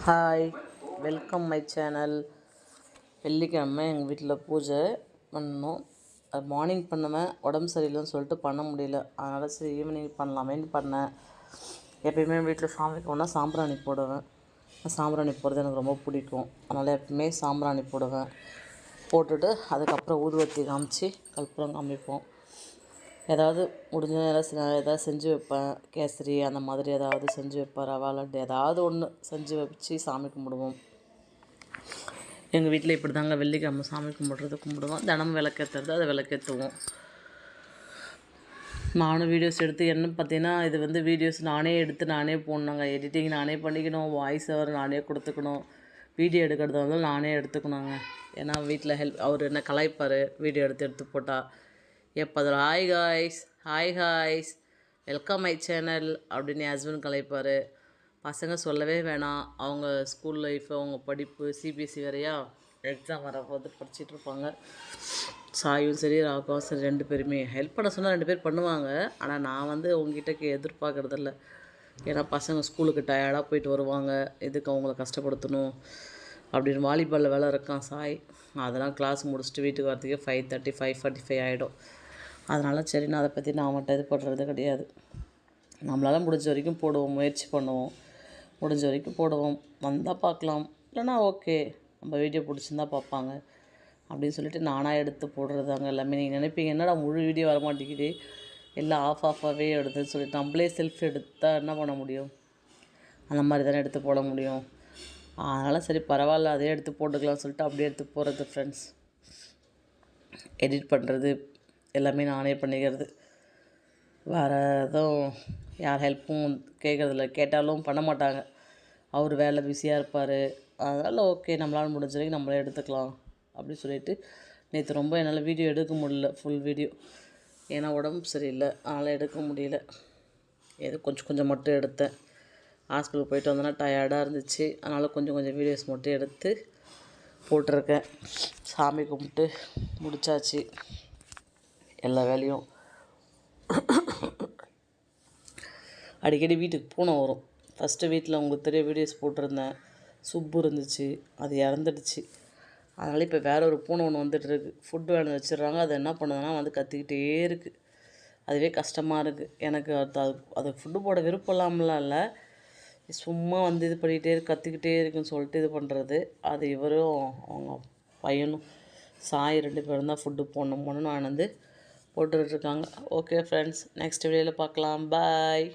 Hi, welcome my channel. வெள்ளிக்கிழமை எங்கள் வீட்டில் பூஜை பண்ணணும். அது மார்னிங் பண்ணுவேன், உடம்பு சரியில்லைன்னு சொல்லிட்டு பண்ண முடியல. அதனால் சரி ஈவினிங் பண்ணலாமேன்னு பண்ணேன். எப்பயுமே வீட்டில் சாமிக்கு போனால் சாம்பிராணி போடுவேன். சாம்பிராணி போடுறது எனக்கு ரொம்ப பிடிக்கும். அதனால் எப்பவுமே சாம்பிராணி போடுவேன். போட்டுட்டு அதுக்கப்புறம் ஊதுவத்தி காமிச்சு கற்பூரம் காமிப்போம். ஏதாவது முடிஞ்ச ஏதாவது செஞ்சு வைப்பேன். கேசரி அந்த மாதிரி ஏதாவது செஞ்சு வைப்பேன். ரவா லட்டு ஏதாவது ஒன்று செஞ்சு வச்சு சாமி கும்பிடுவோம். எங்கள் வீட்டில் இப்படி தாங்க வெள்ளிக்கிழமை சாமி கும்பிடுவோம். தினமும் விளக்கேற்றுறது அதை விளக்கேற்றுவோம். நானும் வீடியோஸ் எடுத்து என்ன பார்த்தீங்கன்னா, இது வீடியோஸ் நானே எடுத்து நானே போடணுங்க. எடிட்டிங் நானே பண்ணிக்கணும், வாய்ஸ் ஓவர் நானே கொடுத்துக்கணும், வீடியோ எடுக்கிறது நானே எடுத்துக்கணுங்க. ஏன்னா வீட்டில் அவர் என்ன கலாய்ப்பார் வீடியோ எடுத்து போட்டால். எப்போ அதில் hi guys welcome my channel அப்படின்னு என் ஹஸ்பண்ட் கலாய்ப்பார். பசங்க சொல்லவே வேணாம், அவங்க ஸ்கூல் லைஃப், அவங்க படிப்பு சிபிஎஸ்சி வேறையா எக்ஸாம் வரப்போது படிச்சிட்ருப்பாங்க. சாயும் சரி ராகவும் சரி 2 பேருமே ஹெல்ப் பண்ண சொன்னால் 2 பேர் பண்ணுவாங்க. ஆனால் நான் உங்ககிட்ட எதிர்பார்க்குறதில்ல. ஏன்னா பசங்க ஸ்கூலுக்கு டயர்டாக போயிட்டு வருவாங்க, எதுக்கு அவங்கள கஷ்டப்படுத்தணும் அப்படின்னு. வாலிபாலில் வேலை இருக்கான் சாய். அதெல்லாம் கிளாஸ் முடிச்சுட்டு வீட்டுக்கு வரதுக்கே 5:30 5:45 ஆகிடும். அதனால் சரி நான் அதை பற்றி நான் அவன்கிட்ட இது பண்ணுறது கிடையாது. நம்மளால் முடிஞ்ச வரைக்கும் போடுவோம், முயற்சி பண்ணுவோம். முடிஞ்ச வரைக்கும் போடுவோம். வந்தால் பார்க்கலாம், இல்லைனா ஓகே நம்ம வீடியோ பிடிச்சிருந்தா பார்ப்பாங்க அப்படின்னு சொல்லிட்டு நானாக எடுத்து போடுறதாங்க எல்லாமே. நீங்கள் நினைப்பீங்க என்னடா முழு வீடியோ வர மாட்டேங்குது, எல்லாம் ஆஃபாகவே எடுத்துன்னு சொல்லிட்டு. நம்மளே செல்ஃப் எடுத்தால் என்ன பண்ண முடியும், அந்த மாதிரி தானே எடுத்து போட முடியும். அதனால் சரி பரவாயில்ல அதே எடுத்து போட்டுக்கலாம்னு சொல்லிட்டு அப்படியே எடுத்து போடுறது ஃப்ரெண்ட்ஸ். எடிட் பண்ணுறது எல்லாமே நானே பண்ணிக்கிறது. வேறு எதுவும் யார் ஹெல்ப்பும் கேட்குறதில்ல. கேட்டாலும் பண்ண மாட்டாங்க, அவர் வேலை பிஸியாக இருப்பார். அதனால் ஓகே நம்மளால் முடிஞ்ச வரைக்கும் நம்மளே எடுத்துக்கலாம் அப்படி சொல்லிவிட்டு. நேற்று ரொம்ப என்னால் வீடியோ எடுக்க முடியல, ஃபுல் வீடியோ. ஏன்னா உடம்பு சரியில்லை, அதனால் எடுக்க முடியல. ஏதோ கொஞ்சம் மட்டும் எடுத்தேன். ஹாஸ்பிட்டலுக்கு போயிட்டு வந்தோன்னா டயர்டாக இருந்துச்சு. அதனால் கொஞ்சம் வீடியோஸ் மட்டும் எடுத்து போட்டிருக்கேன். சாமி கும்பிட்டு முடித்தாச்சு எல்லா வேலையும். அடிக்கடி வீட்டுக்கு பூனை வரும். ஃபஸ்ட்டு வீட்டில் உங்களுக்கு தெரிய வீடியோஸ் போட்டிருந்தேன். சுப்பு இருந்துச்சு, அது இறந்துடுச்சு. அதனால் இப்போ வேறு ஒரு பூனை ஒன்று வந்துட்டுருக்கு. ஃபுட்டு வேணும் வச்சிடுறாங்க, அது என்ன பண்ணுதுன்னா கத்திக்கிட்டே இருக்குது. அதுவே கஷ்டமாக இருக்குது எனக்கு. அது ஃபுட்டு போட விருப்பம் இல்லாமலாம் இல்லை, சும்மா இது பண்ணிகிட்டே கத்திக்கிட்டே இருக்குன்னு சொல்லிட்டு இது பண்ணுறது. அது இவரும் அவங்க பையனும் சாய் 2 பேரும் தான் ஃபுட்டு போடணும்னு நான் போட்டுட்ருக்காங்க. ஓகே ஃப்ரெண்ட்ஸ், நெக்ஸ்ட் வீடியோவில் பார்க்கலாம். பாய்.